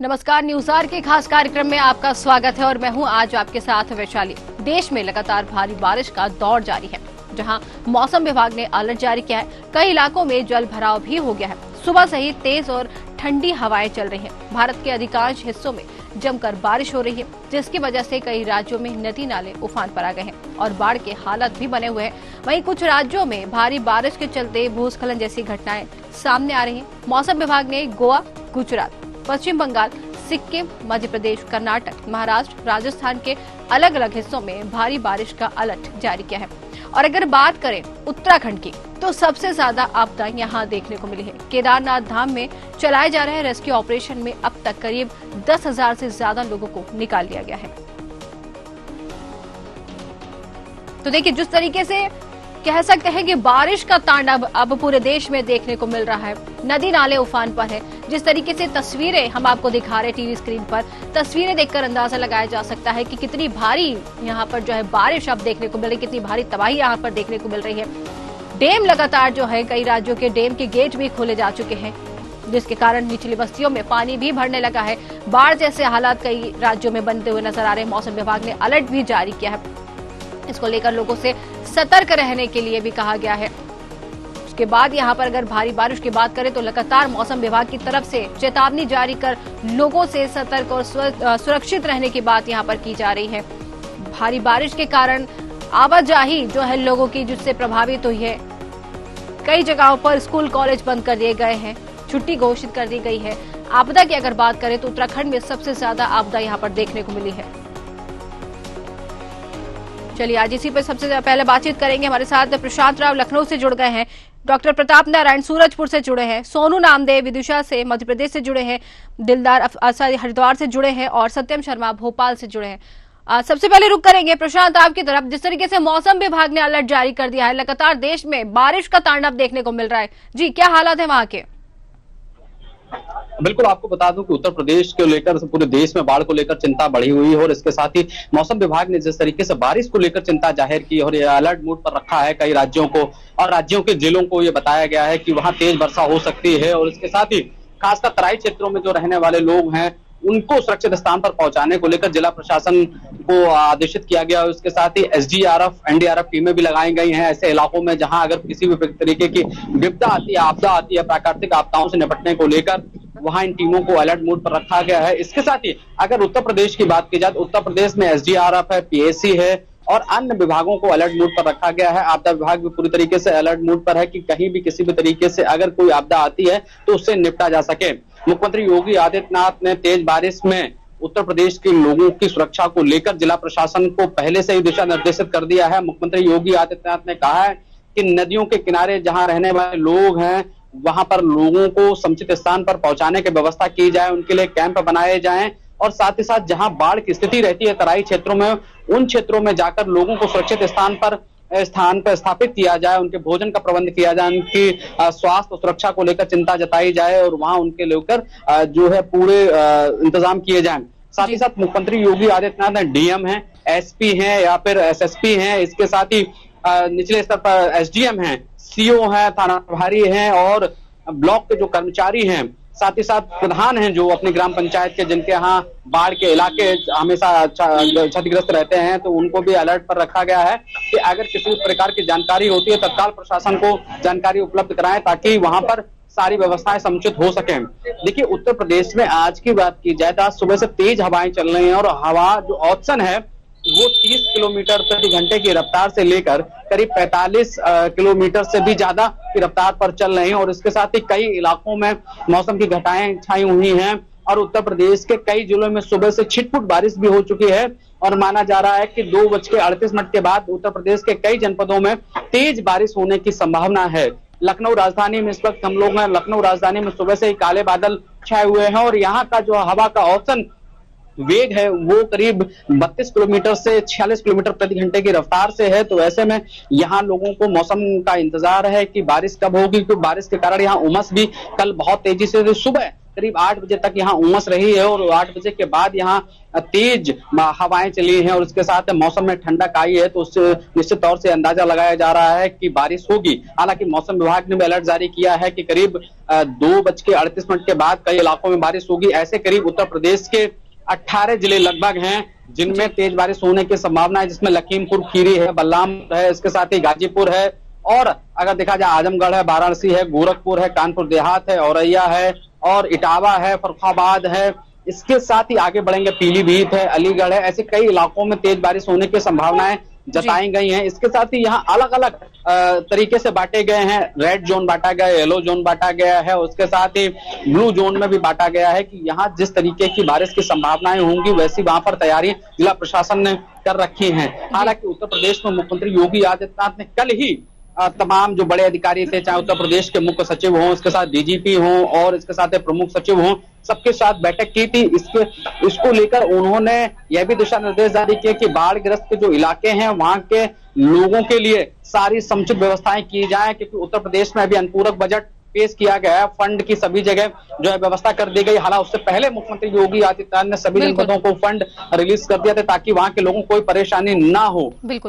नमस्कार, news our के खास कार्यक्रम में आपका स्वागत है और मैं हूं आज आपके साथ वैशाली। देश में लगातार भारी बारिश का दौर जारी है, जहां मौसम विभाग ने अलर्ट जारी किया है। कई इलाकों में जल भराव भी हो गया है। सुबह से ही तेज और ठंडी हवाएं चल रही हैं। भारत के अधिकांश हिस्सों में जमकर बारिश हो रही है, जिसकी वजह से कई राज्यों में नदी नाले उफान पर आ गए हैं और बाढ़ के हालात भी बने हुए हैं। वहीं कुछ राज्यों में भारी बारिश के चलते भूस्खलन जैसी घटनाएं सामने आ रही हैं। मौसम विभाग ने गोवा, गुजरात, पश्चिम बंगाल, सिक्किम, मध्य प्रदेश, कर्नाटक, महाराष्ट्र, राजस्थान के अलग अलग हिस्सों में भारी बारिश का अलर्ट जारी किया है। और अगर बात करें उत्तराखंड की, तो सबसे ज्यादा आपदा यहाँ देखने को मिली है। केदारनाथ धाम में चलाए जा रहे रेस्क्यू ऑपरेशन में अब तक करीब 10,000 से ज्यादा लोगों को निकाल लिया गया है। तो देखिए, जिस तरीके से कह सकते हैं कि बारिश का तांडव अब पूरे देश में देखने को मिल रहा है। नदी नाले उफान पर है। जिस तरीके से तस्वीरें हम आपको दिखा रहे टीवी स्क्रीन पर, तस्वीरें देखकर अंदाजा लगाया जा सकता है कि कितनी भारी यहाँ पर जो है बारिश अब देखने को मिल रही है, कितनी भारी तबाही यहाँ पर देखने को मिल रही है। डैम लगातार जो है, कई राज्यों के डैम के गेट भी खोले जा चुके हैं, जिसके कारण निचली बस्तियों में पानी भी भरने लगा है। बाढ़ जैसे हालात कई राज्यों में बनते हुए नजर आ रहे हैं। मौसम विभाग ने अलर्ट भी जारी किया है। इसको लेकर लोगों से सतर्क रहने के लिए भी कहा गया है। उसके बाद यहाँ पर अगर भारी बारिश की बात करें तो लगातार मौसम विभाग की तरफ से चेतावनी जारी कर लोगों से सतर्क और सुरक्षित रहने की बात यहाँ पर की जा रही है। भारी बारिश के कारण आवाजाही जो है लोगों की, जिससे प्रभावित हुई है। कई जगहों पर स्कूल कॉलेज बंद कर दिए गए हैं, छुट्टी घोषित कर दी गई है। आपदा की अगर बात करें तो उत्तराखंड में सबसे ज्यादा आपदा यहाँ पर देखने को मिली है। चलिए, आज इसी पर सबसे पहले बातचीत करेंगे। हमारे साथ प्रशांत राव लखनऊ से जुड़ गए हैं, डॉक्टर प्रताप नारायण सूरजपुर से जुड़े हैं, सोनू नामदेव विदिशा से मध्य प्रदेश से जुड़े हैं, दिलदार हरिद्वार से जुड़े हैं और सत्यम शर्मा भोपाल से जुड़े हैं। सबसे पहले रुक करेंगे प्रशांत आपकी तरफ। जिस तरीके से मौसम विभाग ने अलर्ट जारी कर दिया है, लगातार देश में बारिश का तांडव देखने को मिल रहा है, जी क्या हालात है वहां के? बिल्कुल, आपको बता दूं कि उत्तर प्रदेश को लेकर पूरे देश में बाढ़ को लेकर चिंता बढ़ी हुई है और इसके साथ ही मौसम विभाग ने जिस तरीके से बारिश को लेकर चिंता जाहिर की और ये अलर्ट मोड पर रखा है कई राज्यों को, और राज्यों के जिलों को ये बताया गया है कि वहां तेज वर्षा हो सकती है। और इसके साथ ही खासकर तराई क्षेत्रों में जो रहने वाले लोग हैं उनको सुरक्षित स्थान पर पहुंचाने को लेकर जिला प्रशासन को आदेशित किया गया। उसके साथ ही एसडीआरएफ, एनडीआरएफ टीमें भी लगाई गई हैं ऐसे इलाकों में जहां अगर किसी भी तरीके की विपदा आती है, आपदा आती है, प्राकृतिक आपदाओं से निपटने को लेकर वहां इन टीमों को अलर्ट मोड पर रखा गया है। इसके साथ ही अगर उत्तर प्रदेश की बात की जाए तो उत्तर प्रदेश में एसडीआरएफ है, पीएसी है और अन्य विभागों को अलर्ट मोड पर रखा गया है। आपदा विभाग भी पूरी तरीके से अलर्ट मोड पर है कि कहीं भी किसी भी तरीके से अगर कोई आपदा आती है तो उससे निपटा जा सके। मुख्यमंत्री योगी आदित्यनाथ ने तेज बारिश में उत्तर प्रदेश के लोगों की सुरक्षा को लेकर जिला प्रशासन को पहले से ही दिशा निर्देशित कर दिया है। मुख्यमंत्री योगी आदित्यनाथ ने कहा है कि नदियों के किनारे जहां रहने वाले लोग हैं वहां पर लोगों को समुचित स्थान पर पहुंचाने की व्यवस्था की जाए, उनके लिए कैंप बनाए जाएं और साथ ही साथ जहां बाढ़ की स्थिति रहती है तराई क्षेत्रों में, उन क्षेत्रों में जाकर लोगों को सुरक्षित स्थान पर स्थापित किया जाए, उनके भोजन का प्रबंध किया जाए, उनकी स्वास्थ्य और सुरक्षा को लेकर चिंता जताई जाए और वहां उनके लेकर जो है पूरे इंतजाम किए जाएं। साथ ही साथ मुख्यमंत्री योगी आदित्यनाथ ने डीएम है, एसपी हैं या फिर एसएसपी हैं, इसके साथ ही निचले स्तर पर एसडीएम हैं, सीओ हैं, थाना प्रभारी हैं और ब्लॉक के जो कर्मचारी हैं, साथ ही साथ प्रधान हैं जो अपनी ग्राम पंचायत के, जिनके यहाँ बाढ़ के इलाके हमेशा क्षतिग्रस्त रहते हैं, तो उनको भी अलर्ट पर रखा गया है कि अगर किसी प्रकार की जानकारी होती है तत्काल प्रशासन को जानकारी उपलब्ध कराएं ताकि वहां पर सारी व्यवस्थाएं समुचित हो सके। देखिए, उत्तर प्रदेश में आज की बात की जाए तो आज सुबह से तेज हवाएं चल रही हैं और हवा जो औसतन है वो 30 किलोमीटर प्रति घंटे की रफ्तार से लेकर करीब 45 किलोमीटर से भी ज्यादा की रफ्तार पर चल रही हैं और इसके साथ ही कई इलाकों में मौसम की घटाएं छाई हुई हैं और उत्तर प्रदेश के कई जिलों में सुबह से छिटपुट बारिश भी हो चुकी है और माना जा रहा है कि 2:38 के बाद उत्तर प्रदेश के कई जनपदों में तेज बारिश होने की संभावना है। लखनऊ राजधानी में इस वक्त हम लोग हैं, लखनऊ राजधानी में सुबह से ही काले बादल छाए हुए हैं और यहाँ का जो हवा का औसतन वेग है वो करीब 32 किलोमीटर से 46 किलोमीटर प्रति घंटे की रफ्तार से है। तो ऐसे में यहाँ लोगों को मौसम का इंतजार है कि बारिश कब होगी, क्योंकि बारिश के कारण यहाँ उमस भी कल बहुत तेजी से सुबह करीब 8 बजे तक यहाँ उमस रही है और 8 बजे के बाद यहाँ तेज हवाएं चली हैं और इसके साथ मौसम में ठंडक आई है। तो उससे निश्चित तौर से अंदाजा लगाया जा रहा है कि बारिश होगी। हालांकि मौसम विभाग ने भी अलर्ट जारी किया है कि करीब 2:38 के बाद कई इलाकों में बारिश होगी। ऐसे करीब उत्तर प्रदेश के 18 जिले लगभग हैं जिनमें तेज बारिश होने की संभावना है, जिसमें लखीमपुर खीरी है, बलराम है, इसके साथ ही गाजीपुर है और अगर देखा जाए आजमगढ़ है, वाराणसी है, गोरखपुर है, कानपुर देहात है, औरैया है और इटावा है, फर्रुखाबाद है। इसके साथ ही आगे बढ़ेंगे पीलीभीत है, अलीगढ़ है। ऐसे कई इलाकों में तेज बारिश होने की संभावनाएं जताई गई हैं। इसके साथ ही यहाँ अलग अलग तरीके से बांटे गए हैं। रेड जोन बांटा गया है, येलो जोन बांटा गया है, उसके साथ ही ब्लू जोन में भी बांटा गया है कि यहाँ जिस तरीके की बारिश की संभावनाएं होंगी वैसी वहां पर तैयारी जिला प्रशासन ने कर रखी है। हालांकि उत्तर प्रदेश में मुख्यमंत्री योगी आदित्यनाथ ने कल ही तमाम जो बड़े अधिकारी थे, चाहे उत्तर प्रदेश के मुख्य सचिव हों, इसके साथ डीजीपी हों और इसके साथ प्रमुख सचिव हों, सबके साथ बैठक की थी। इसको लेकर उन्होंने यह भी दिशा निर्देश जारी किए कि बाढ़ ग्रस्त के जो इलाके हैं वहां के लोगों के लिए सारी समुचित व्यवस्थाएं की जाए, क्योंकि उत्तर प्रदेश में अभी अनुपूरक बजट पेश किया गया है। फंड की सभी जगह जो है व्यवस्था कर दी गई। हालांकि उससे पहले मुख्यमंत्री योगी आदित्यनाथ ने सभी जनपदों को फंड रिलीज कर दिया था ताकि वहां के लोगों को कोई परेशानी ना हो।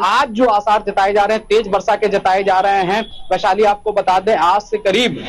आज जो आसार जताए जा रहे हैं, तेज वर्षा के जताए जा रहे हैं। वैशाली आपको बता दें, आज से करीब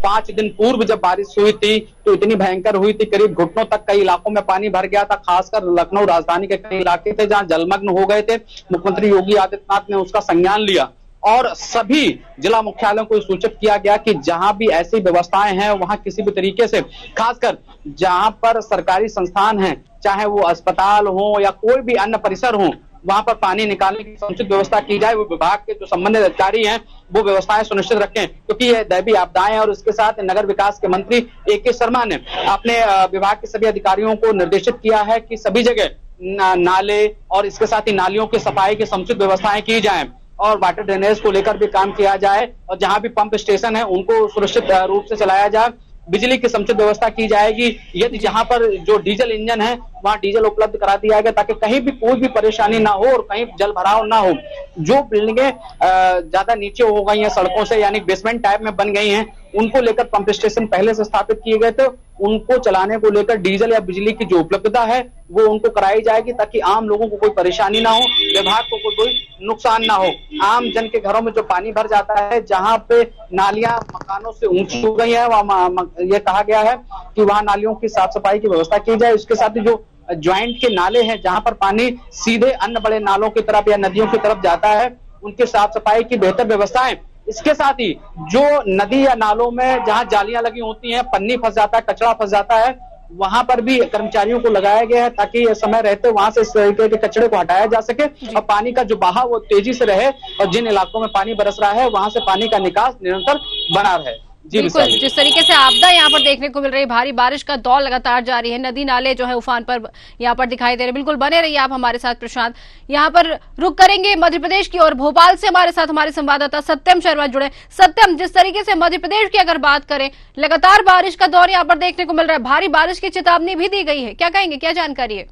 5 दिन पूर्व जब बारिश हुई थी तो इतनी भयंकर हुई थी, करीब घुटनों तक कई इलाकों में पानी भर गया था। खासकर लखनऊ राजधानी के कई इलाके थे जहां जलमग्न हो गए थे। मुख्यमंत्री योगी आदित्यनाथ ने उसका संज्ञान लिया और सभी जिला मुख्यालयों को सूचित किया गया कि जहां भी ऐसी व्यवस्थाएं हैं वहां किसी भी तरीके से, खासकर जहां पर सरकारी संस्थान हैं, चाहे वो अस्पताल हो या कोई भी अन्य परिसर हो, वहां पर पानी निकालने की समुचित व्यवस्था की जाए। वो विभाग के जो संबंधित अधिकारी हैं वो व्यवस्थाएं सुनिश्चित रखें, क्योंकि ये दैवीय आपदाएं। और इसके साथ नगर विकास के मंत्री AK शर्मा ने अपने विभाग के सभी अधिकारियों को निर्देशित किया है कि सभी जगह नाले और इसके साथ ही नालियों की सफाई की समुचित व्यवस्थाएं की जाए और वाटर ड्रेनेज को लेकर भी काम किया जाए और जहां भी पंप स्टेशन है उनको सुरक्षित रूप से चलाया जाए। बिजली की समुचित व्यवस्था की जाएगी। यदि जहां पर जो डीजल इंजन है वहां डीजल उपलब्ध करा दिया जाएगा ताकि कहीं भी कोई भी परेशानी ना हो और कहीं जल भराव ना हो। जो बिल्डिंगें ज्यादा नीचे हो गई हैं सड़कों से, यानी बेसमेंट टाइप में बन गई हैं, उनको लेकर पंप स्टेशन पहले से स्थापित किए गए थे। उनको चलाने को लेकर डीजल या बिजली की जो उपलब्धता है वो उनको कराई जाएगी ताकि आम लोगों को कोई परेशानी ना हो, विभाग को कोई नुकसान ना हो। आम जन के घरों में जो पानी भर जाता है, जहां पे नालियां मकानों से ऊंची हो गई है, वहां ये कहा गया है कि वहां नालियों की साफ सफाई की व्यवस्था की जाए। इसके साथ ही जो ज्वाइंट के नाले हैं जहां पर पानी सीधे अन्य बड़े नालों की तरफ या नदियों की तरफ जाता है, उनकी साफ सफाई की बेहतर व्यवस्थाएं। इसके साथ ही जो नदी या नालों में जहां जालियां लगी होती हैं, पन्नी फंस जाता है, कचरा फंस जाता है, वहां पर भी कर्मचारियों को लगाया गया है ताकि समय रहते वहां से इस तरीके के कचरे को हटाया जा सके और पानी का जो बहाव वो तेजी से रहे और जिन इलाकों में पानी बरस रहा है वहां से पानी का निकास निरंतर बना रहे। बिल्कुल, जिस तरीके से आपदा यहाँ पर देखने को मिल रही, भारी बारिश का दौर लगातार जारी है, नदी नाले जो है उफान पर यहाँ पर दिखाई दे रहे। बिल्कुल बने रहिए आप हमारे साथ। प्रशांत, यहाँ पर रुक करेंगे मध्य प्रदेश की और भोपाल से हमारे साथ हमारे संवाददाता सत्यम शर्मा जुड़े। सत्यम, जिस तरीके से मध्य प्रदेश की अगर बात करें, लगातार बारिश का दौर यहाँ पर देखने को मिल रहा है, भारी बारिश की चेतावनी भी दी गई है, क्या कहेंगे, क्या जानकारी है?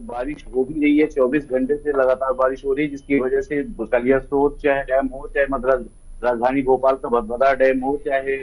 बारिश हो भी रही है, 24 घंटे से लगातार बारिश हो रही है, जिसकी वजह से कलिया स्रोत चाहे डैम हो, चाहे मतलब राजधानी भोपाल का भदभदा डैम हो, चाहे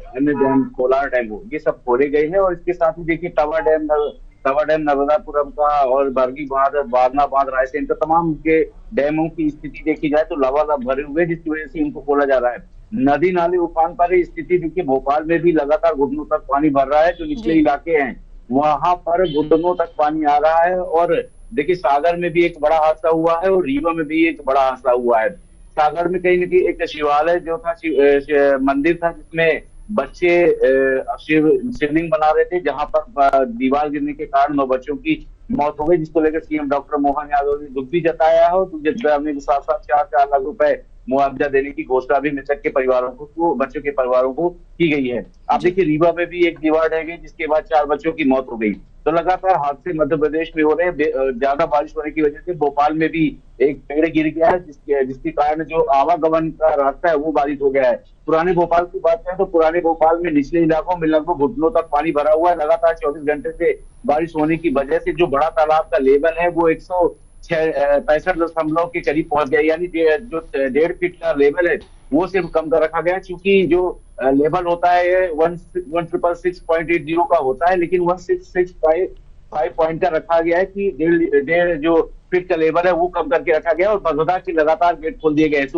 अन्य डैम कोलार डैम हो, ये सब खोले गए हैं। और इसके साथ ही देखिए तवा डैम नर्मदापुरम का और बरगी बांध, बारना बांध, रायसेन का, तमाम के डैमों की स्थिति देखी जाए तो लबालब भरे हुए, जिसकी वजह से इनको खोला जा रहा है। नदी नाले उफान पर स्थिति देखिए, भोपाल में भी लगातार घुटनों तक पानी भर रहा है। जो निचले इलाके हैं वहां पर घुटनों तक पानी आ रहा है। और देखिए सागर में भी एक बड़ा हादसा हुआ है और रीवा में भी एक बड़ा हादसा हुआ है। सागर में कहीं न कहीं एक शिवालय जो था, मंदिर था, जिसमें बच्चे शिवलिंग बना रहे थे, जहां पर दीवार गिरने के कारण 9 बच्चों की मौत हो गई, जिसको लेकर सीएम डॉक्टर मोहन यादव ने दुख भी जताया है और दुख जताने के साथ साथ 4 लाख रुपए मुआवजा देने की घोषणा भी मृतक के परिवारों को, बच्चों के परिवारों को की गई है। आप देखिए रीवा में भी एक दीवार ढह गई, जिसके बाद 4 बच्चों की मौत हो गई। तो लगातार हादसे मध्य प्रदेश में हो रहे हैं। ज्यादा बारिश होने की वजह से भोपाल में भी एक पेड़ गिर गया है, जिसके कारण जो आवागमन का रास्ता है वो बाधित हो गया है। पुराने भोपाल की बात करें तो पुराने भोपाल में निचले इलाकों में लगभग घुटनों तक पानी भरा हुआ है। लगातार 24 घंटे से बारिश होने की वजह से जो बड़ा तालाब का लेवल है वो 165 के करीब पहुंच गया, यानी जो 1.5 फीट का लेवल है वो सिर्फ कम कर रखा गया, क्योंकि जो लेवल होता है 1666.80 का होता है, लेकिन 1665 पॉइंट का रखा गया है कि डेढ़ जो फीट का लेवल है वो कम करके रखा गया। और बरबदा के लगातार गेट खोल दिए गए। आज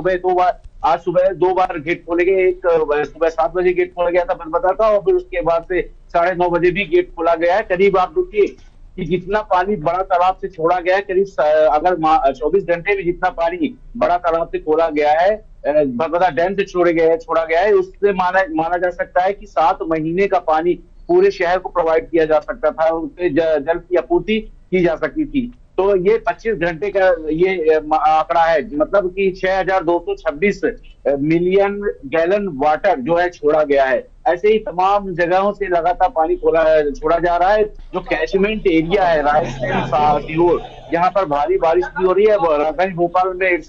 सुबह 2 बार गेट खोले गए। एक सुबह 7 बजे गेट खोला गया था बरबदा का, और फिर उसके बाद से 9:30 बजे भी गेट खोला गया है। करीब आप देखिए कि जितना पानी बड़ा तालाब से छोड़ा गया है, करीब अगर 24 घंटे में जितना पानी बड़ा तालाब से खोला गया है, बरबदा डैम से छोड़ा गया है, उससे माना जा सकता है कि 7 महीने का पानी पूरे शहर को प्रोवाइड किया जा सकता था, उससे जल की आपूर्ति की जा सकती थी। तो ये 25 घंटे का ये आंकड़ा है, मतलब कि 6226 मिलियन गैलन वाटर जो है छोड़ा गया है। ऐसे ही तमाम जगहों से लगातार पानी छोड़ा जा रहा है। जो कैचमेंट एरिया है रायसेन सीहोर, यहाँ पर भारी बारिश भी हो रही है। राजधानी भोपाल में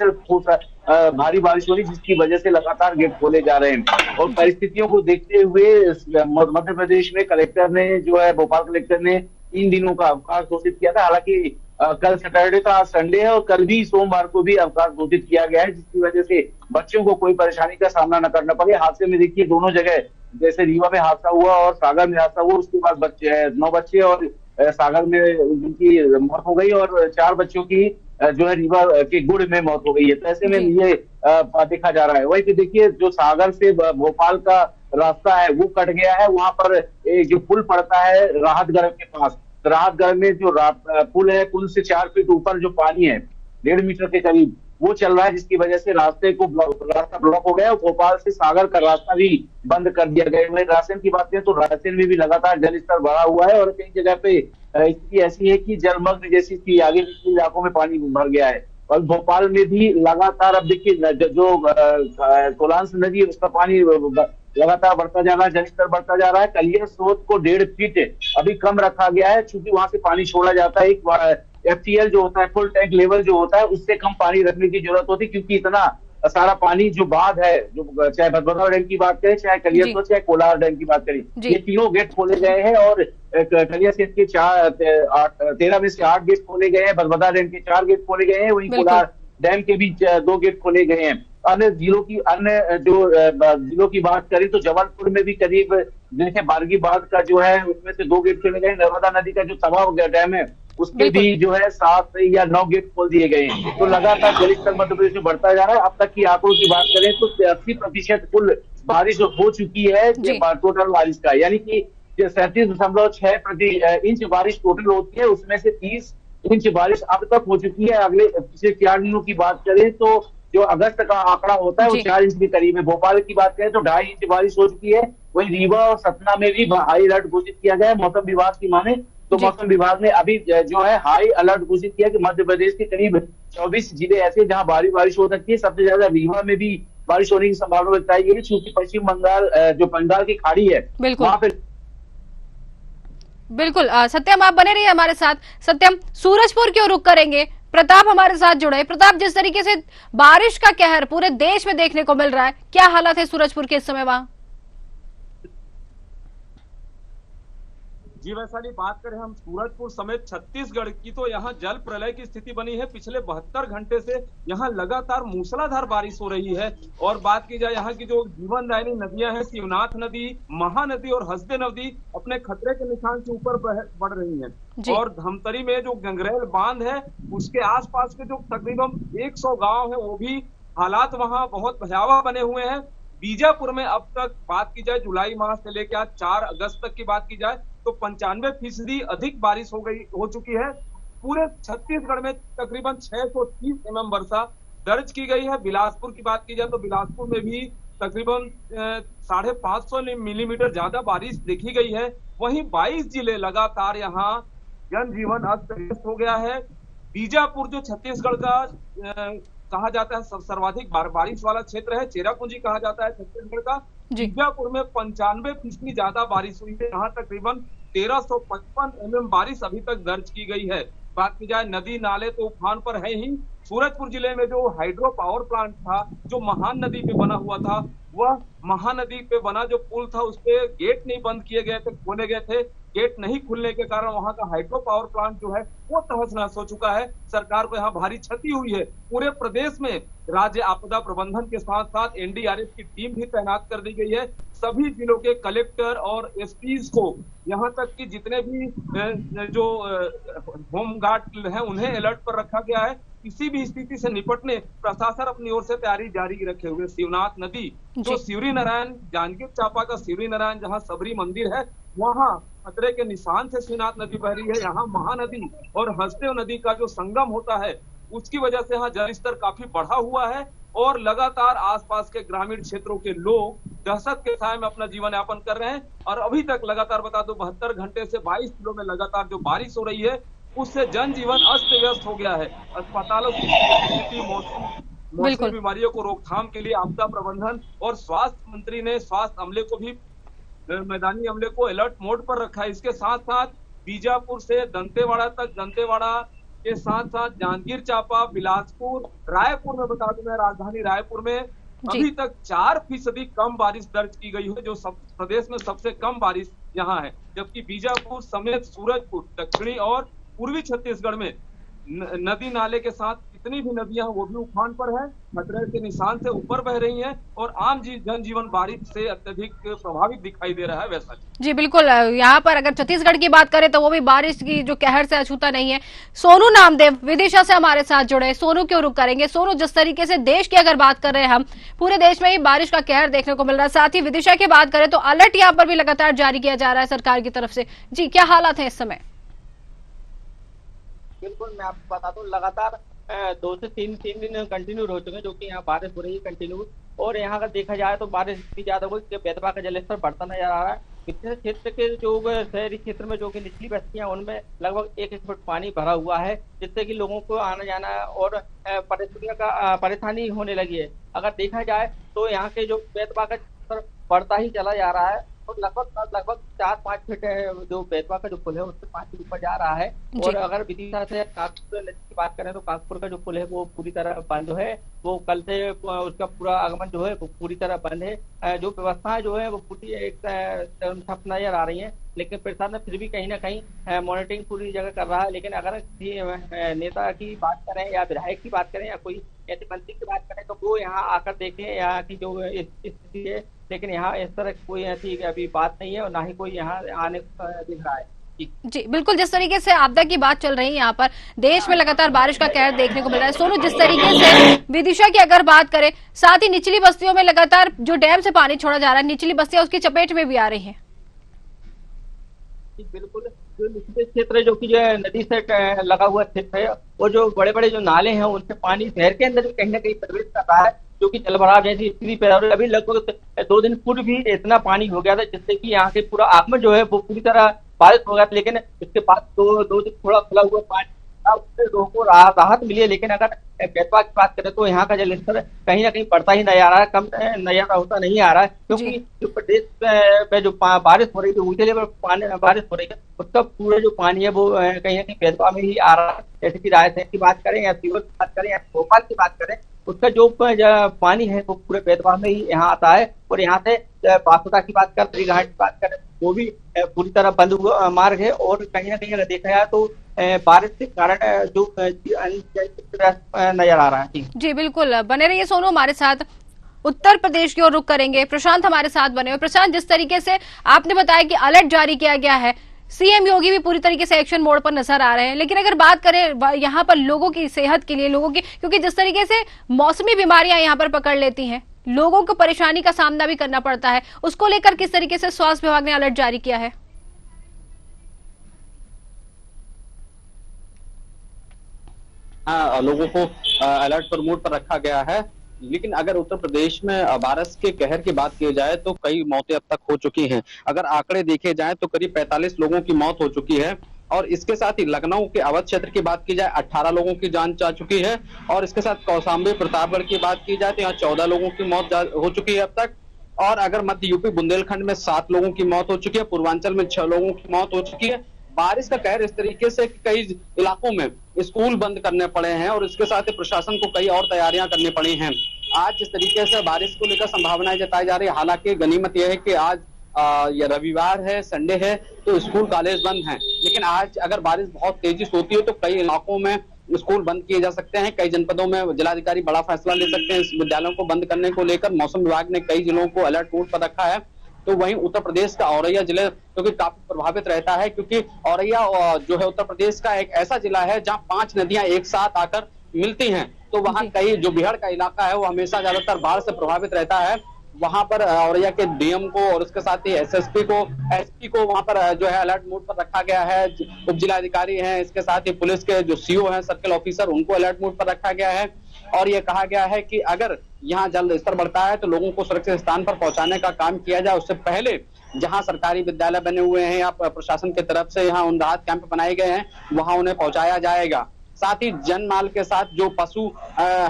भारी बारिश हो रही है, जिसकी वजह से लगातार गेट खोले जा रहे हैं। और परिस्थितियों को देखते हुए मध्य प्रदेश में भोपाल कलेक्टर ने 3 दिनों का अवकाश घोषित किया था। हालांकि कल सैटरडे था, आज संडे है, और कल भी सोमवार को भी अवकाश घोषित किया गया है, जिसकी वजह से बच्चों को कोई परेशानी का सामना न करना पड़े। हादसे में देखिए दोनों जगह, जैसे रीवा में हादसा हुआ और सागर में हादसा हुआ, उसके बाद 9 बच्चे और सागर में उनकी मौत हो गई, और 4 बच्चों की जो है रीवा के गुड़ में मौत हो गई है। तो ऐसे में ये देखा जा रहा है। वही देखिए जो सागर से भोपाल का रास्ता है वो कट गया है। वहां पर एक जो पुल पड़ता है राहतगढ़ के पास, राहतगढ़ में जो पुल है, पुल से 4 फीट ऊपर जो पानी है 1.5 मीटर के करीब वो चल रहा है, जिसकी वजह से रास्ता ब्लॉक हो गया और भोपाल से सागर का रास्ता भी बंद कर दिया गया है। रायसेन की बात करें तो रायसेन में भी लगातार जल स्तर बढ़ा हुआ है, और कई जगह पे स्थिति ऐसी है कि जलमग्न जैसी स्थिति आगे निचले इलाकों में पानी भर गया है। और भोपाल में भी लगातार अब देखिए जो कोलांस नदी है उसका पानी लगातार बढ़ता जा रहा है, जलस्तर बढ़ता जा रहा है। कलियर स्रोत को 1.5 फीट अभी कम रखा गया है, क्योंकि वहां से पानी छोड़ा जाता है। एक FTL जो होता है, फुल टैंक लेवल जो होता है, उससे कम पानी रखने की जरूरत होती है, क्योंकि इतना सारा पानी जो बांध है, जो चाहे भदभदा डैम की बात करें, चाहे कलियर स्रोत, चाहे कोलार डैम की बात करें, ये तीनों गेट खोले गए हैं। और कलियर स्रोत के 13 में से 8 गेट खोले गए हैं, भदभदा डैम के 4 गेट खोले गए हैं, वहीं कोलार डैम के भी 2 गेट खोले गए हैं। अन्य जिलों की बात करें तो जबलपुर में भी करीब जैसे बारगी बांध का जो है उसमें से 2 गेट खोले गए। नर्मदा नदी का जो तवा डैम है उसके भी जो है 7 या 9 गेट खोल दिए गए हैं। तो लगातार जलस्तर मध्य प्रदेश में बढ़ता जा रहा है। अब तक की आंकड़ों की बात करें तो 80% कुल बारिश हो चुकी है टोटल बारिश का, यानी कि 37.6 इंच बारिश टोटल होती है, उसमें से 30 इंच बारिश अब तक हो चुकी है। अगले पिछले 4 दिनों की बात करें तो जो अगस्त का आंकड़ा होता है वो 4 इंच के करीब है। भोपाल की बात करें तो 2.5 इंच बारिश हो चुकी है। वहीं रीवा और सतना में भी हाई अलर्ट घोषित किया गया है। मौसम विभाग की माने तो मौसम विभाग ने अभी जो है हाई अलर्ट घोषित किया कि मध्य प्रदेश के करीब 24 जिले ऐसे जहां भारी बारिश हो सकती है। सबसे ज्यादा रीवा में भी बारिश होने की संभावना बताई गई है, क्योंकि पश्चिम बंगाल जो बंगाल की खाड़ी है वहां पे। बिल्कुल सत्यम, आप बने रहिए हमारे साथ। सत्यम, सूरजपुर क्यों रुक करेंगे? प्रताप हमारे साथ जुड़े। प्रताप, जिस तरीके से बारिश का कहर पूरे देश में देखने को मिल रहा है, क्या हालत है सूरजपुर के इस समय वहां? जी वैशाली, बात करें हम सूरजपुर समेत छत्तीसगढ़ की तो यहाँ जल प्रलय की स्थिति बनी है। पिछले 72 घंटे से यहाँ लगातार मूसलाधार बारिश हो रही है। और बात की जाए यहाँ की जो जीवनदायिनी नदियां हैं, शिवनाथ नदी, महानदी और हसदे नदी अपने खतरे के निशान से ऊपर बढ़ रही हैं। और धमतरी में जो गंगरेल बांध है उसके आसपास के जो तकरीबन 100 गांव है वो भी हालात वहां बहुत भयावह बने हुए हैं। बीजापुर में अब तक बात की जाए जुलाई माह से लेकर आज 4 अगस्त तक की बात की जाए तो 95% अधिक बारिश हो चुकी है। पूरे छत्तीसगढ़ में तकरीबन 630 mm वर्षा दर्ज की गई है। बिलासपुर की बात की जाए तो बिलासपुर में भी तकरीबन 550 मिलीमीटर ज्यादा बारिश देखी गई है। वहीं 22 जिले लगातार यहाँ जनजीवन अस्त व्यस्त हो गया है। बीजापुर जो छत्तीसगढ़ का कहा जाता है सर्वाधिक बारिश वाला क्षेत्र है, चेरापूंजी कहा जाता है छत्तीसगढ़ का। बीजापुर में 95% ज्यादा बारिश हुई है। यहाँ तकरीबन 1355 mm बारिश अभी तक दर्ज की गई है। बात की जाए नदी नाले तो उफान पर है ही। सूरजपुर जिले में जो हाइड्रो पावर प्लांट था, जो महान नदी पे बना हुआ था, वह महानदी पे बना जो पुल था उस पे गेट नहीं बंद किए गए थे, खोले गए थे। गेट नहीं खुलने के कारण वहां का हाइड्रो पावर प्लांट जो है वो तहस नहस हो चुका है। सरकार को यहाँ भारी क्षति हुई है। पूरे प्रदेश में राज्य आपदा प्रबंधन के साथ साथ एनडीआरएफ की टीम भी तैनात कर दी गई है। सभी जिलों के कलेक्टर और एसपीज को, यहाँ तक कि जितने भी जो होम गार्ड हैं उन्हें अलर्ट पर रखा गया है। किसी भी स्थिति से निपटने प्रशासन अपनी ओर से तैयारी जारी रखे हुए। शिवनाथ नदी जो शिवरी नारायण, जांजगीर चांपा का शिवरी नारायण जहाँ सबरी मंदिर है, वहाँ खतरे के निशान से शिवनाथ नदी बह रही है। यहाँ महानदी और हसदेव नदी का जो संगम होता है उसकी वजह से यहाँ जलस्तर काफी बढ़ा हुआ है और लगातार आसपास के ग्रामीण क्षेत्रों के लोग दहशत के साए में अपना जीवन यापन कर रहे हैं। और अभी तक लगातार बता दो 72 घंटे से 22 जिलों में लगातार जो बारिश हो रही है उससे जनजीवन अस्त व्यस्त हो गया है। अस्पतालों की स्थिति, मौसमी बीमारियों को रोकथाम के लिए आपदा प्रबंधन और स्वास्थ्य मंत्री ने स्वास्थ्य अमले को भी, मैदानी अमले को अलर्ट मोड पर रखा है। इसके साथ साथ बीजापुर से दंतेवाड़ा तक, दंतेवाड़ा के साथ साथ जांजगीर चांपा, बिलासपुर, रायपुर में बता दूं मैं, राजधानी रायपुर में अभी तक 4% कम बारिश दर्ज की गई है, जो प्रदेश में सबसे कम बारिश यहाँ है। जबकि बीजापुर समेत सूरजपुर, दक्षिणी और पूर्वी छत्तीसगढ़ में नदी नाले के साथ जितनी भी नदियां हैं वो भी उफान पर है, खतरे के निशान से ऊपर बह रही हैं और आम जनजीवन बारिश से अत्यधिक प्रभावित दिखाई दे रहा है। वैसा जी बिल्कुल, यहाँ पर अगर छत्तीसगढ़ की बात करें तो वो भी बारिश की जो कहर से अछूता नहीं है। सोनू नामदेव विदिशा से हमारे साथ जुड़े। सोनू क्यों रुक करेंगे? सोनू, जिस तरीके से देश की अगर बात कर रहे हैं हम, पूरे देश में ही बारिश का कहर देखने को मिल रहा है, साथ ही विदिशा की बात करें तो अलर्ट यहाँ पर भी लगातार जारी किया जा रहा है सरकार की तरफ से। जी, क्या हालात है इस समय? बिल्कुल, मैं आपको बता दूं, लगातार 2 से 3 दिन कंटिन्यू हो चुके हैं जो कि यहाँ बारिश हो रही है कंटिन्यू। और यहाँ अगर देखा जाए तो बारिश इतनी ज्यादा हुई कि बेतवा का जलस्तर बढ़ता नजर आ रहा है। कितने क्षेत्र के जो शहरी क्षेत्र में जो कि निचली बस्तियां उनमें लगभग 1 फुट पानी भरा हुआ है, जिससे कि लोगों को आना जाना और परेशानी होने लगी है। अगर देखा जाए तो यहाँ के जो बेतवा का जलस्तर बढ़ता ही चला जा रहा है और लगभग 4-5 फीट जो बेतवा का जो पुल है उससे 5 फीट ऊपर जा रहा है। और अगर विदिशा से काकपुर नदी की बात करें तो काकपुर का जो पुल है वो पूरी तरह बंद है। वो कल से उसका पूरा आगमन जो है वो पूरी तरह बंद है। जो व्यवस्थाएं जो है वो पूरी एक ठप नजर आ रही है, लेकिन प्रशासन फिर भी कहीं ना कहीं मॉनिटरिंग पूरी जगह कर रहा है। लेकिन अगर किसी नेता की बात करें या विधायक की बात करें या कोई ऐसे मंत्री की बात करें तो वो यहाँ आकर देखें यहाँ की जो स्थिति है, लेकिन यहाँ इस तरह कोई ऐसी अभी बात नहीं है और ना ही कोई यहाँ आने दिख रहा है। जी बिल्कुल, जिस तरीके से आपदा की बात चल रही है, यहाँ पर देश में लगातार बारिश का कहर देखने को मिल रहा है। सोनू, जिस तरीके से विदिशा की अगर बात करें, साथ ही निचली बस्तियों में लगातार जो डैम से पानी छोड़ा जा रहा है, निचली बस्तियां उसकी चपेट में भी आ रही हैं। बिल्कुल, जो निचले क्षेत्र जो कि जो नदी से लगा हुआ क्षेत्र है और जो बड़े बड़े जो नाले हैं उनसे पानी शहर के अंदर कहीं ना कहीं प्रवेश कर रहा है, जो कि जलभराव जैसी स्थिति पैदा हो रही है। अभी लगभग 2 दिन पूर्व भी इतना पानी हो गया था जिससे कि यहाँ के पूरा आगमन जो है वो पूरी तरह बारिश हो गया था। लेकिन इसके बाद 2 दिन थोड़ा खुला हुआ पानी, उससे लोगों को राहत मिली है। लेकिन अगर बेतवा की बात करें तो यहाँ का जलस्तर कहीं ना कहीं बढ़ता ही नजर आ रहा है, कम नजर होता नहीं आ रहा है। क्योंकि जो प्रदेश में जो बारिश हो रही है, ऊंचे लेवल पर बारिश हो रही है, उसका पूरा जो पानी है वो कहीं ना कहीं बेतवा में ही आ रहा है। जैसे कि रायसेन की बात करें या सीवर की बात करें या भोपाल की बात करें, उसका जो पानी है वो पूरे बेतवा में ही यहाँ आता है। और यहाँ से बासुदा की बात करें, घाट की बात करें, वो भी पूरी तरह बंद हुआ मार्ग है। और कहीं ना कहीं अगर देखा जाए तो बारिश के कारण जो नजर आ रहा है। जी बिल्कुल, बने रहिए सोनू हमारे साथ। उत्तर प्रदेश की ओर रुख करेंगे, प्रशांत हमारे साथ बने हुए। प्रशांत, जिस तरीके से आपने बताया कि अलर्ट जारी किया गया है, सीएम योगी भी पूरी तरीके से एक्शन मोड पर नजर आ रहे हैं, लेकिन अगर बात करें यहाँ पर लोगों की सेहत के लिए, लोगों की, क्योंकि जिस तरीके से मौसमी बीमारियां यहाँ पर पकड़ लेती हैं, लोगों को परेशानी का सामना भी करना पड़ता है, उसको लेकर किस तरीके से स्वास्थ्य विभाग ने अलर्ट जारी किया है? लोगों को अलर्ट पर मोड पर रखा गया है। लेकिन अगर उत्तर प्रदेश में बारिश के कहर की बात की जाए तो कई मौतें अब तक हो चुकी हैं। अगर आंकड़े देखे जाएं तो करीब 45 लोगों की मौत हो चुकी है। और इसके साथ ही लखनऊ के अवध क्षेत्र की बात की जाए 18 लोगों की जान जा चुकी है। और इसके साथ कौशाम्बी प्रतापगढ़ की बात की जाए तो यहाँ 14 लोगों की मौत हो चुकी है अब तक। और अगर मध्य यूपी बुंदेलखंड में 7 लोगों की मौत हो चुकी है, पूर्वांचल में 6 लोगों की मौत हो चुकी है। बारिश का कहर इस तरीके से कई इलाकों में स्कूल बंद करने पड़े हैं और इसके साथ ही प्रशासन को कई और तैयारियां करनी पड़ी हैं। आज जिस तरीके से बारिश को लेकर संभावनाएं जताई जा रही है, हालांकि गनीमत यह है कि आज ये रविवार है, संडे है, तो स्कूल कॉलेज बंद हैं। लेकिन आज अगर बारिश बहुत तेजी से होती है तो कई इलाकों में स्कूल बंद किए जा सकते हैं। कई जनपदों में जिलाधिकारी बड़ा फैसला ले सकते हैं इस विद्यालयों को बंद करने को लेकर। मौसम विभाग ने कई जिलों को अलर्ट मोड पर रखा है। तो वहीं उत्तर प्रदेश का औरैया जिले क्योंकि काफी प्रभावित रहता है, क्योंकि औरैया जो है उत्तर प्रदेश का एक ऐसा जिला है जहां 5 नदियां एक साथ आकर मिलती हैं। तो वहां कई जो बिहार का इलाका है वो हमेशा ज्यादातर बाढ़ से प्रभावित रहता है। वहां पर औरैया के डीएम को और उसके साथ ही एसएसपी को वहां पर जो है अलर्ट मोड पर रखा गया है। उप जिलाधिकारी हैं, इसके साथ ही पुलिस के जो सीओ हैं, सर्किल ऑफिसर, उनको अलर्ट मोड पर रखा गया है। और ये कहा गया है कि अगर यहाँ जल स्तर बढ़ता है तो लोगों को सुरक्षित स्थान पर पहुंचाने का काम किया जाए। उससे पहले जहां सरकारी विद्यालय बने हुए हैं या प्रशासन की तरफ से यहाँ राहत कैंप बनाए गए हैं, वहां उन्हें पहुंचाया जाएगा। साथ ही जनमाल के साथ जो पशु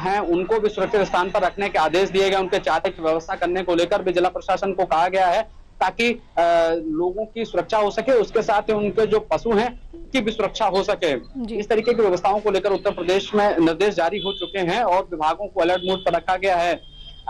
हैं उनको भी सुरक्षित स्थान पर रखने के आदेश दिए गए। उनके चारे की व्यवस्था करने को लेकर भी जिला प्रशासन को कहा गया है ताकि लोगों की सुरक्षा हो सके, उसके साथ ही उनके जो पशु हैं उनकी भी सुरक्षा हो सके। इस तरीके की व्यवस्थाओं को लेकर उत्तर प्रदेश में निर्देश जारी हो चुके हैं और विभागों को अलर्ट मोड पर रखा गया है।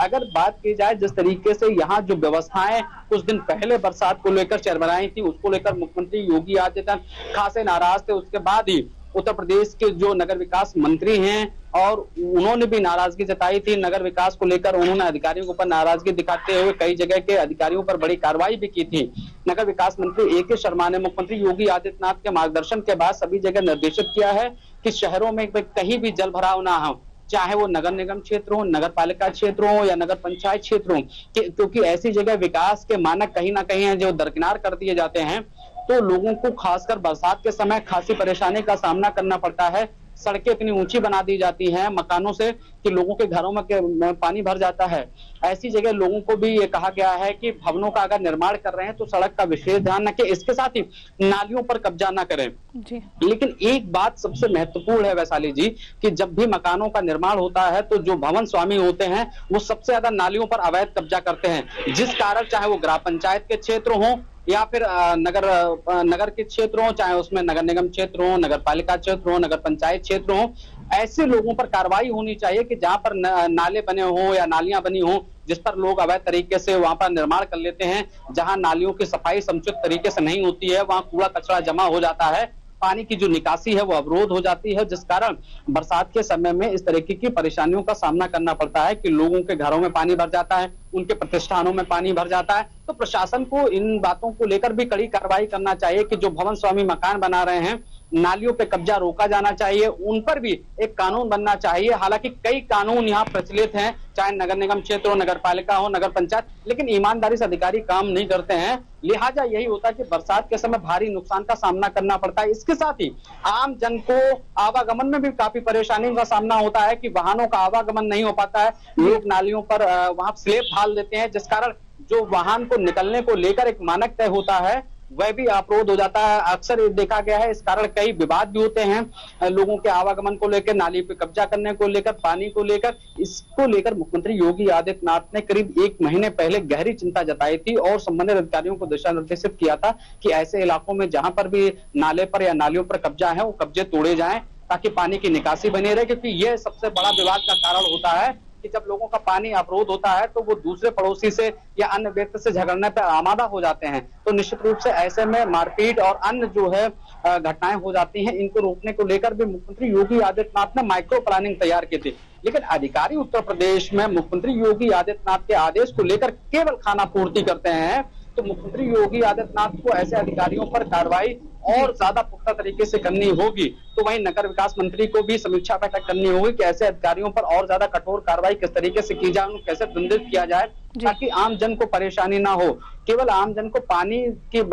अगर बात की जाए जिस तरीके से यहाँ जो व्यवस्थाएं कुछ दिन पहले बरसात को लेकर चरमराई थी, उसको लेकर मुख्यमंत्री योगी आदित्यनाथ खासे नाराज थे। उसके बाद ही उत्तर प्रदेश के जो नगर विकास मंत्री हैं और उन्होंने भी नाराजगी जताई थी नगर विकास को लेकर। उन्होंने अधिकारियों के ऊपर नाराजगी दिखाते हुए कई जगह के अधिकारियों पर बड़ी कार्रवाई भी की थी। नगर विकास मंत्री ए.के. शर्मा ने मुख्यमंत्री योगी आदित्यनाथ के मार्गदर्शन के बाद सभी जगह निर्देशित किया है कि शहरों में कहीं भी जल भराव ना हो, चाहे वो नगर निगम क्षेत्र हो, नगर पालिका क्षेत्र हो या नगर पंचायत क्षेत्र हो, क्योंकि ऐसी जगह विकास के मानक कहीं ना कहीं जो दरकिनार कर दिए जाते हैं तो लोगों को खासकर बरसात के समय खासी परेशानी का सामना करना पड़ता है। सड़कें इतनी ऊंची बना दी जाती हैं मकानों से कि लोगों के घरों में पानी भर जाता है। ऐसी जगह लोगों को भी ये कहा गया है कि भवनों का अगर निर्माण कर रहे हैं तो सड़क का विशेष ध्यान रखें, इसके साथ ही नालियों पर कब्जा ना करें जी। लेकिन एक बात सबसे महत्वपूर्ण है वैशाली जी कि जब भी मकानों का निर्माण होता है तो जो भवन स्वामी होते हैं वो सबसे ज्यादा नालियों पर अवैध कब्जा करते हैं, जिस कारण चाहे वो ग्राम पंचायत के क्षेत्र हो या फिर नगर के क्षेत्र हो, चाहे उसमें नगर निगम क्षेत्र हो, नगर पालिका क्षेत्र हो, नगर पंचायत क्षेत्र हो, ऐसे लोगों पर कार्रवाई होनी चाहिए कि जहां पर नाले बने हो या नालियां बनी हो जिस पर लोग अवैध तरीके से वहां पर निर्माण कर लेते हैं, जहां नालियों की सफाई समुचित तरीके से नहीं होती है, वहां कूड़ा कचरा जमा हो जाता है, पानी की जो निकासी है वो अवरोध हो जाती है, जिस कारण बरसात के समय में इस तरीके की परेशानियों का सामना करना पड़ता है कि लोगों के घरों में पानी भर जाता है, उनके प्रतिष्ठानों में पानी भर जाता है। तो प्रशासन को इन बातों को लेकर भी कड़ी कार्रवाई करना चाहिए कि जो भवन स्वामी मकान बना रहे हैं, नालियों पे कब्जा रोका जाना चाहिए, उन पर भी एक कानून बनना चाहिए। हालांकि कई कानून यहाँ प्रचलित हैं, चाहे नगर निगम क्षेत्र हो, नगर पालिका हो, नगर पंचायत, लेकिन ईमानदारी से अधिकारी काम नहीं करते हैं। लिहाजा यही होता है कि बरसात के समय भारी नुकसान का सामना करना पड़ता है। इसके साथ ही आम जन को आवागमन में भी काफी परेशानी का सामना होता है कि वाहनों का आवागमन नहीं हो पाता है। लोग नालियों पर वहां स्लेब डाल देते हैं, जिस कारण जो वाहन को निकलने को लेकर एक मानक तय होता है वह भी अवरोध हो जाता है। अक्सर देखा गया है, इस कारण कई विवाद भी होते हैं लोगों के आवागमन को लेकर, नाली पे कब्जा करने को लेकर, पानी को लेकर। इसको लेकर मुख्यमंत्री योगी आदित्यनाथ ने करीब 1 महीने पहले गहरी चिंता जताई थी और संबंधित अधिकारियों को दिशा निर्देशित किया था कि ऐसे इलाकों में जहां पर भी नाले पर या नालियों पर कब्जा है वो कब्जे तोड़े जाएं ताकि पानी की निकासी बनी रहे, क्योंकि यह सबसे बड़ा विवाद का कारण होता है कि जब लोगों का पानी अवरोध होता है तो वो दूसरे पड़ोसी से या अन्य व्यक्ति से झगड़ने पर आमादा हो जाते हैं। तो निश्चित रूप से ऐसे में मारपीट और अन्य जो है घटनाएं हो जाती हैं। इनको रोकने को लेकर भी मुख्यमंत्री योगी आदित्यनाथ ने माइक्रो प्लानिंग तैयार की थी, लेकिन अधिकारी उत्तर प्रदेश में मुख्यमंत्री योगी आदित्यनाथ के आदेश को लेकर केवल खाना पूर्ति करते हैं। तो मुख्यमंत्री योगी आदित्यनाथ को ऐसे अधिकारियों पर कार्रवाई और ज्यादा पुख्ता तरीके से करनी होगी। तो वहीं नगर विकास मंत्री को भी समीक्षा बैठक करनी होगी कि ऐसे अधिकारियों पर और ज्यादा कठोर कार्रवाई किस तरीके से की जाए, उनको कैसे दंडित किया जाए ताकि आम जन को परेशानी ना हो। केवल आम जन को पानी की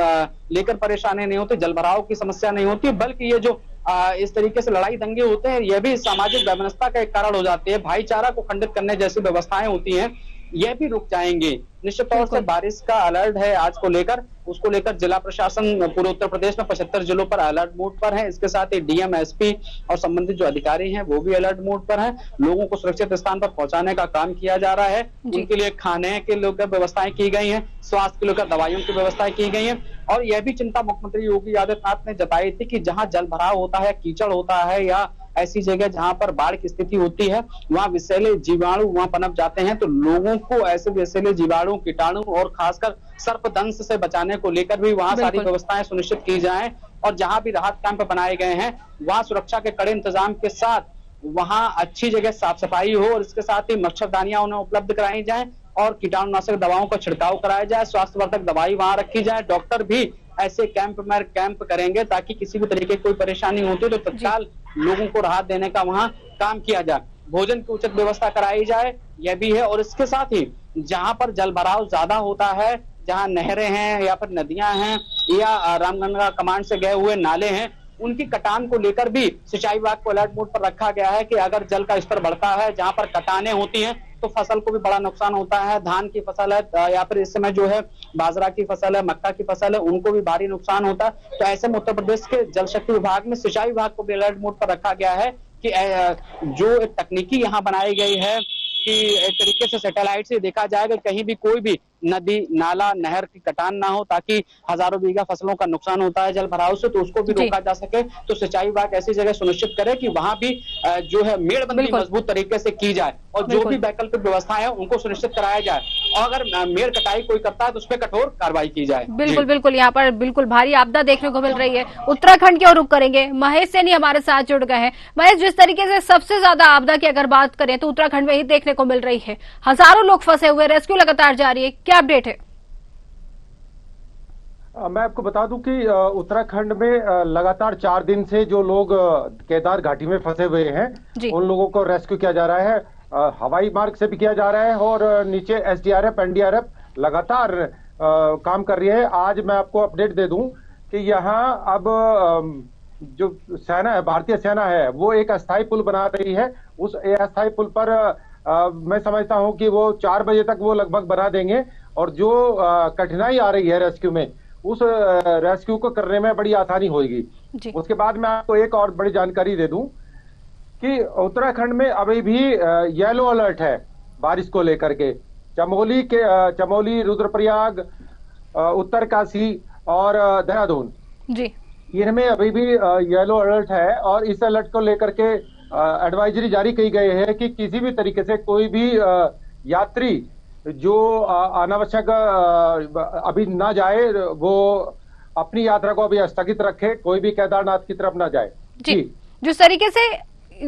लेकर परेशानी नहीं होती, जलभराव की समस्या नहीं होती, बल्कि ये जो इस तरीके से लड़ाई दंगे होते हैं, यह भी सामाजिक व्यवस्था का एक कारण हो जाती है। भाईचारा को खंडित करने जैसी व्यवस्थाएं होती हैं। यह भी रुक जाएंगे। निश्चित तौर से बारिश का अलर्ट है आज को लेकर, उसको लेकर जिला प्रशासन पूरे उत्तर प्रदेश में 75 जिलों पर अलर्ट मोड पर है। इसके साथ ही डीएम, एसपी और संबंधित जो अधिकारी हैं वो भी अलर्ट मोड पर हैं। लोगों को सुरक्षित स्थान पर पहुंचाने का काम किया जा रहा है। उनके लिए खाने के लिए व्यवस्थाएं की गई हैं, स्वास्थ्य के लिए दवाइयों की व्यवस्थाएं की गई हैं। और यह भी चिंता मुख्यमंत्री योगी आदित्यनाथ ने जताई थी कि जहां जल भराव होता है, कीचड़ होता है या ऐसी जगह जहां पर बाढ़ की स्थिति होती है, वहां विषैले जीवाणु वहां पनप जाते हैं। तो लोगों को ऐसे विषैले जीवाणु, कीटाणु और खासकर सर्पदंश से बचाने को लेकर भी वहां सारी व्यवस्थाएं सुनिश्चित की जाएं। और जहां भी राहत कैंप बनाए गए हैं वहां सुरक्षा के कड़े इंतजाम के साथ वहां अच्छी जगह साफ सफाई हो और इसके साथ ही मच्छरदानियां उन्हें उपलब्ध कराई जाएं और कीटाणुनाशक दवाओं का छिड़काव कराया जाए, स्वास्थ्यवर्धक दवाई वहां रखी जाए। डॉक्टर भी ऐसे कैंप करेंगे ताकि किसी भी तरीके की कोई परेशानी होती है तो तत्काल लोगों को राहत देने का वहां काम किया जाए। भोजन की उचित व्यवस्था कराई जाए, यह भी है। और इसके साथ ही जहां पर जल भराव ज्यादा होता है, जहां नहरें हैं या फिर नदियां हैं या रामगंगा कमांड से गए हुए नाले हैं, उनकी कटान को लेकर भी सिंचाई विभाग को अलर्ट मोड पर रखा गया है कि अगर जल का स्तर बढ़ता है, जहां पर कटानें होती हैं तो फसल को भी बड़ा नुकसान होता है। धान की फसल है या फिर इस समय जो है बाजरा की फसल है, मक्का की फसल है, उनको भी भारी नुकसान होता है। तो ऐसे में उत्तर प्रदेश के जल शक्ति विभाग में सिंचाई विभाग को भी अलर्ट मोड पर रखा गया है कि जो एक तकनीकी यहाँ बनाई गई है कि एक तरीके से सैटेलाइट से देखा जाएगा कहीं भी कोई भी नदी, नाला, नहर की कटान ना हो, ताकि हजारों बीघा फसलों का नुकसान होता है जल भराव से, तो उसको भी रोका जा सके। तो सिंचाई विभाग ऐसी जगह सुनिश्चित करे कि वहां भी जो है मेड़बंदी मजबूत तरीके से की जाए और जो भी वैकल्पिक व्यवस्थाएं हैं उनको सुनिश्चित कराया जाए। और अगर मेड़ कटाई कोई करता है तो उस पर कठोर कार्रवाई की जाए। बिल्कुल बिल्कुल, यहाँ पर बिल्कुल भारी आपदा देखने को मिल रही है। उत्तराखंड की ओर रुख करेंगे, महेश सैनी हमारे साथ जुड़ गए हैं। महेश, जिस तरीके से सबसे ज्यादा आपदा की अगर बात करें तो उत्तराखंड में ही देखने को मिल रही है, हजारों लोग फंसे हुए, रेस्क्यू लगातार जारी है, क्या अपडेट है? मैं आपको बता दूं कि उत्तराखंड में लगातार 4 दिन से जो लोग केदार घाटी में फंसे हुए हैं उन लोगों को रेस्क्यू किया जा रहा है। हवाई मार्ग से भी किया जा रहा है और नीचे एसडीआरएफ, एनडीआरएफ लगातार काम कर रही है। आज मैं आपको अपडेट दे दूं कि यहाँ अब जो सेना है, भारतीय सेना है, वो एक अस्थायी पुल बना रही है। उस अस्थायी पुल पर मैं समझता हूं कि वो 4 बजे तक वो लगभग बना देंगे और जो कठिनाई आ रही है रेस्क्यू में, उस रेस्क्यू को करने में बड़ी आसानी होगी। उसके बाद मैं आपको एक और बड़ी जानकारी दे दूं कि उत्तराखंड में अभी भी येलो अलर्ट है बारिश को लेकर के। चमोली, रुद्रप्रयाग, उत्तरकाशी और देहरादून जी, इनमें अभी भी येलो अलर्ट है और इस अलर्ट को लेकर के एडवाइजरी जारी की गई है कि किसी भी तरीके से कोई भी यात्री जो अनावश्यक अभी ना जाए, वो अपनी यात्रा को अभी स्थगित रखे, कोई भी केदारनाथ की तरफ ना जाए। जी, जिस तरीके से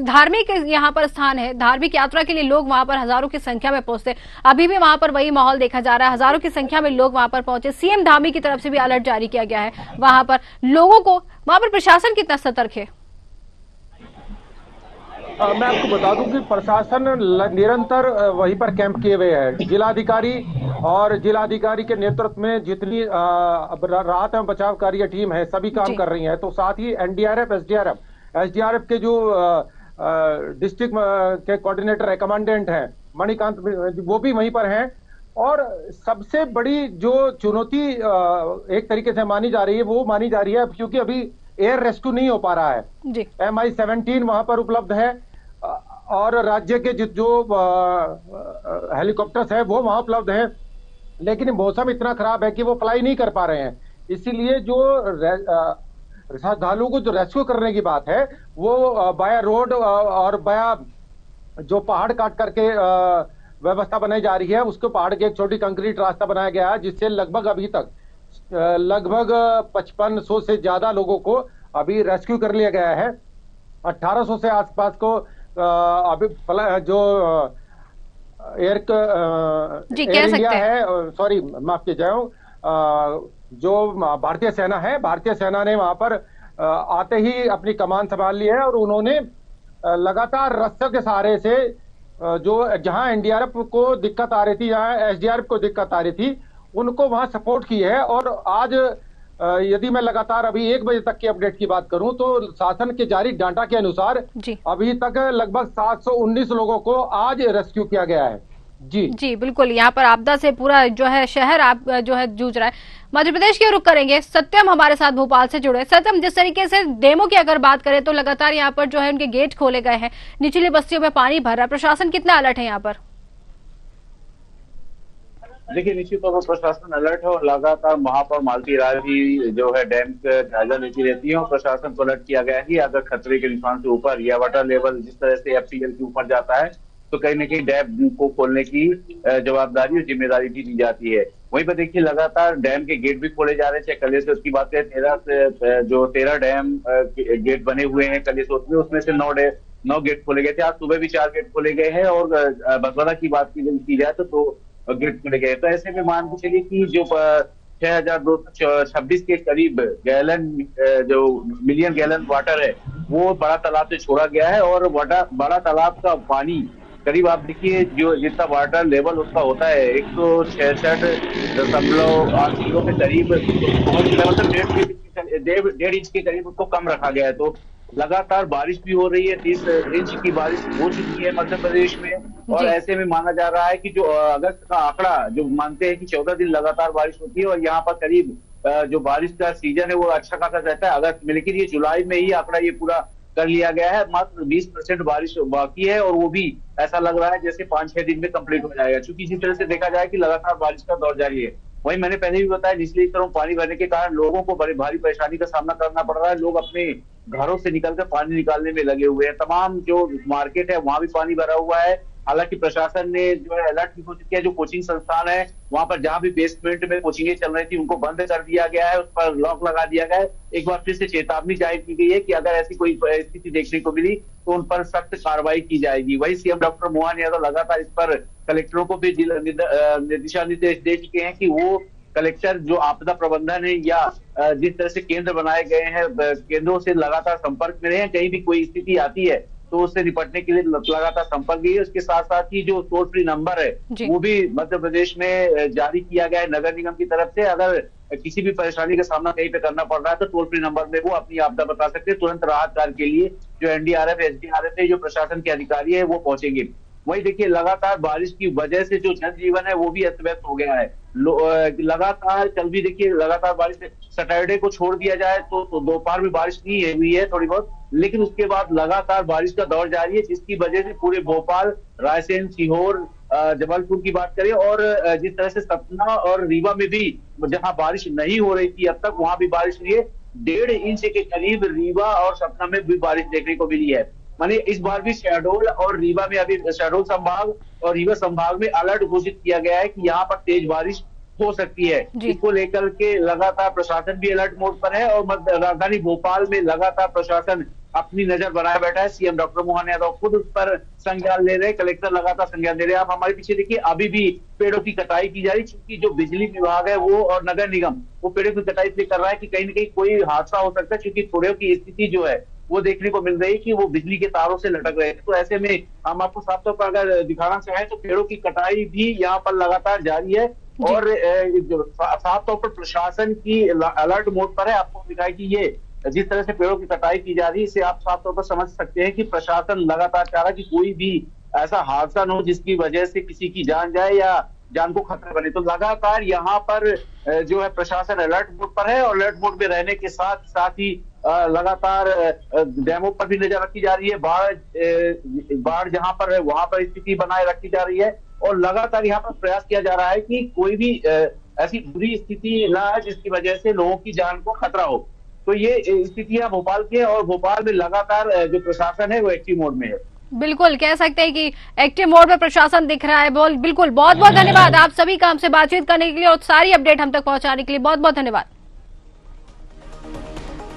धार्मिक यहाँ पर स्थान है, धार्मिक यात्रा के लिए लोग वहां पर हजारों की संख्या में पहुंचते, अभी भी वहां पर वही माहौल देखा जा रहा है, हजारों की संख्या में लोग वहां पर पहुंचे। सीएम धामी की तरफ से भी अलर्ट जारी किया गया है। वहां पर लोगों को, वहां पर प्रशासन कितना सतर्क है? मैं आपको बता दूं कि प्रशासन निरंतर वहीं पर कैंप किए हुए है। जिलाधिकारी के नेतृत्व में जितनी राहत एवं बचाव कार्य टीम है सभी काम कर रही है। तो साथ ही एनडीआरएफ, एसडीआरएफ के जो डिस्ट्रिक्ट के कोऑर्डिनेटर है, कमांडेंट हैं मणिकांत, वो भी वहीं पर हैं। और सबसे बड़ी जो चुनौती एक तरीके से मानी जा रही है क्योंकि अभी एयर रेस्क्यू नहीं हो पा रहा है। MI-17 वहां पर उपलब्ध है और राज्य के जो हेलीकॉप्टर्स है वो वहां उपलब्ध है, लेकिन मौसम इतना खराब है कि वो फ्लाई नहीं कर पा रहे हैं। इसीलिए जो श्रद्धालुओं को जो रेस्क्यू करने की बात है वो बाया रोड और बाया जो पहाड़ काट करके व्यवस्था बनाई जा रही है, उसको पहाड़ के एक छोटी कंक्रीट रास्ता बनाया गया है, जिससे लगभग अभी तक 5500 से ज्यादा लोगों को अभी रेस्क्यू कर लिया गया है। 1800 से आसपास को अभी जो एयर इंडिया है, सॉरी माफ कीजिए, जो भारतीय सेना है, भारतीय सेना ने वहां पर आते ही अपनी कमान संभाल ली है और उन्होंने लगातार रस्सियों के सहारे से जो जहां एनडीआरएफ को दिक्कत आ रही थी, जहां एसडीआरएफ को दिक्कत आ रही थी, उनको वहां सपोर्ट की है। और आज यदि मैं लगातार अभी 1 बजे तक की अपडेट की बात करूं तो शासन के जारी डाटा के अनुसार अभी तक लगभग 719 लोगों को आज रेस्क्यू किया गया है। जी बिल्कुल, यहाँ पर आपदा से पूरा जो है शहर आप जो है जूझ रहा है। मध्य प्रदेश की रुख करेंगे, सत्यम हमारे साथ भोपाल से जुड़े। सत्यम, जिस तरीके से डेमो की अगर बात करें तो लगातार यहाँ पर जो है उनके गेट खोले गए हैं, निचली बस्तियों में पानी भर रहा है, प्रशासन कितना अलर्ट है यहाँ पर? देखिए, निश्चित तौर पर प्रशासन अलर्ट है और लगातार महापौर मालती राय भी जो है डैम का जायजा लेती रहती है और प्रशासन को अलर्ट किया गया है कि अगर खतरे के निशान से ऊपर या वाटर लेवल जिस तरह से FCL के ऊपर जाता है तो कहीं ना कहीं डैम को खोलने की जवाबदारी और जिम्मेदारी भी दी जाती है। वहीं पर देखिए, लगातार डैम के गेट भी खोले जा रहे हैं। चाहे कलेश्वर की बात करें, 13 डैम गेट बने हुए हैं कलेश्वर में, उसमें से 9 गेट खोले गए थे। आज सुबह भी 4 गेट खोले गए हैं और बगवाड़ा की बात की जाए तो गेट खोले गए। तो ऐसे में मान के चलिए कि जो 6226 के करीब गैलन जो मिलियन गैलन वाटर है वो बड़ा तालाब से छोड़ा गया है और बड़ा तालाब का पानी करीब आप देखिए जो जितना वाटर लेवल उसका होता है 166.8 किलो के करीब, मतलब 1.5 इंच के करीब उसको कम रखा गया है। तो लगातार बारिश भी हो रही है, 30 इंच की बारिश हो चुकी है मध्य प्रदेश में और ऐसे में माना जा रहा है कि जो अगस्त का आंकड़ा जो मानते हैं कि 14 दिन लगातार बारिश होती है और यहाँ पर करीब जो बारिश का सीजन है वो अच्छा खासा रहता है अगस्त में, लेकिन ये जुलाई में ही आंकड़ा ये पूरा कर लिया गया है। मात्र 20% बारिश बाकी है और वो भी ऐसा लग रहा है जैसे 5-6 दिन में कंप्लीट हो जाएगा, क्योंकि इसी तरह से देखा जाए कि लगातार बारिश का दौर जारी है। वहीं मैंने पहले भी बताया, निचली स्तरों में पानी भरने के कारण लोगों को बड़ी भारी परेशानी का सामना करना पड़ रहा है। लोग अपने घरों से निकलकर पानी निकालने में लगे हुए हैं। तमाम जो मार्केट है वहां भी पानी भरा हुआ है। हालांकि प्रशासन ने जो है अलर्ट भी घोषित किया। जो कोचिंग संस्थान है वहां पर जहां भी बेसमेंट में कोचिंगें चल रही थी उनको बंद कर दिया गया है, उस पर लॉक लगा दिया गया है। एक बार फिर से चेतावनी जारी की गई है कि अगर ऐसी कोई स्थिति देखने को मिली तो उन पर सख्त कार्रवाई की जाएगी। वही सीएम डॉक्टर मोहन यादव लगातार इस पर कलेक्टरों को भी दिशा निर्देश दे चुके हैं कि वो कलेक्टर जो आपदा प्रबंधन है या जिस तरह से केंद्र बनाए गए हैं केंद्रों से लगातार संपर्क में रहे। कहीं भी कोई स्थिति आती है तो उससे निपटने के लिए लगातार संपर्क है। उसके साथ साथ ही जो टोल फ्री नंबर है वो भी मध्य प्रदेश में जारी किया गया है नगर निगम की तरफ से। अगर किसी भी परेशानी का सामना कहीं पे करना पड़ रहा है तो टोल फ्री नंबर में वो अपनी आपदा बता सकते हैं। तुरंत राहत कार्य के लिए जो NDRF SDRF है जो प्रशासन के अधिकारी है वो पहुंचेंगे। वही देखिए, लगातार बारिश की वजह से जो जनजीवन है वो भी अस्त व्यस्त हो गया है। लगातार कल भी देखिए लगातार बारिश, सैटरडे को छोड़ दिया जाए तो दोपहर में बारिश नहीं हुई है थोड़ी बहुत, लेकिन उसके बाद लगातार बारिश का दौर जारी है, जिसकी वजह से पूरे भोपाल, रायसेन, सीहोर, जबलपुर की बात करें और जिस तरह से सतना और रीवा में भी जहां बारिश नहीं हो रही थी अब तक वहां भी बारिश हुई है। 1.5 इंच के करीब रीवा और सतना में भी बारिश देखने को मिली है। माने इस बार भी शहडोल और रीवा में, अभी शहडोल संभाग और रीवा संभाग में अलर्ट घोषित किया गया है कि यहाँ पर तेज बारिश हो सकती है। इसको लेकर के लगातार प्रशासन भी अलर्ट मोड पर है और राजधानी भोपाल में लगातार प्रशासन अपनी नजर बनाए बैठा है। सीएम डॉक्टर मोहन यादव खुद उस पर संज्ञान ले रहे, कलेक्टर लगातार संज्ञान ले रहे हैं। आप हमारे पीछे देखिए, अभी भी पेड़ों की कटाई की जा रही, क्योंकि जो बिजली विभाग है वो और नगर निगम वो पेड़ों की कटाई इसलिए कर रहा है कि कहीं न कहीं कोई हादसा हो सकता है, क्योंकि पेड़ों की स्थिति जो है वो देखने को मिल रही है कि वो बिजली के तारों से लटक रहे थे। तो ऐसे में हम आपको साफ तौर पर अगर दिखाना चाहें तो पेड़ों की कटाई भी यहाँ पर लगातार जारी है और साफ तौर पर प्रशासन की अलर्ट मोड पर है। आपको दिखाई कि ये जिस तरह से पेड़ों की कटाई की जा रही है इससे आप साफ तौर पर समझ सकते हैं कि प्रशासन लगातार चाह रहा है कि कोई भी ऐसा हादसा न हो जिसकी वजह से किसी की जान जाए या जान को खतरा बने। तो लगातार यहाँ पर जो है प्रशासन अलर्ट मोड पर है और अलर्ट मोड में रहने के साथ साथ ही लगातार डैमों पर भी नजर रखी जा रही है। बाढ़ जहां पर है वहां पर स्थिति बनाए रखी जा रही है और लगातार यहाँ पर प्रयास किया जा रहा है कि कोई भी ऐसी बुरी स्थिति ना आए जिसकी वजह से लोगों की जान को खतरा हो। तो ये स्थितियां भोपाल की है और भोपाल में लगातार जो प्रशासन है वो एक्टिव मोड में है। बिल्कुल कह सकते हैं कि एक्टिव मोड में प्रशासन दिख रहा है। बिल्कुल, बहुत बहुत धन्यवाद आप सभी का हमसे बातचीत करने के लिए और सारी अपडेट हम तक पहुंचाने के लिए बहुत बहुत धन्यवाद।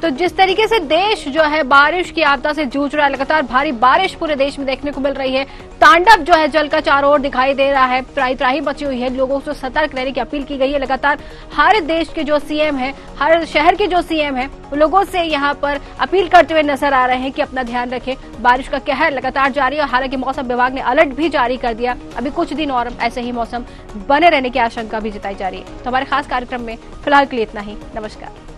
तो जिस तरीके से देश जो है बारिश की आपदा से जूझ रहा है, लगातार भारी बारिश पूरे देश में देखने को मिल रही है। तांडव जो है जल का चारों ओर दिखाई दे रहा है, त्राही त्राही बची हुई है। लोगों से सतर्क रहने की अपील की गई है। लगातार हर देश के जो सीएम है, हर शहर के जो सीएम है, लोगों से यहाँ पर अपील करते हुए नजर आ रहे हैं कि अपना ध्यान रखें। बारिश का कहर लगातार जारी है। हालांकि मौसम विभाग ने अलर्ट भी जारी कर दिया। अभी कुछ दिन और ऐसे ही मौसम बने रहने की आशंका भी जताई जा रही है। तो हमारे खास कार्यक्रम में फिलहाल के लिए इतना ही। नमस्कार।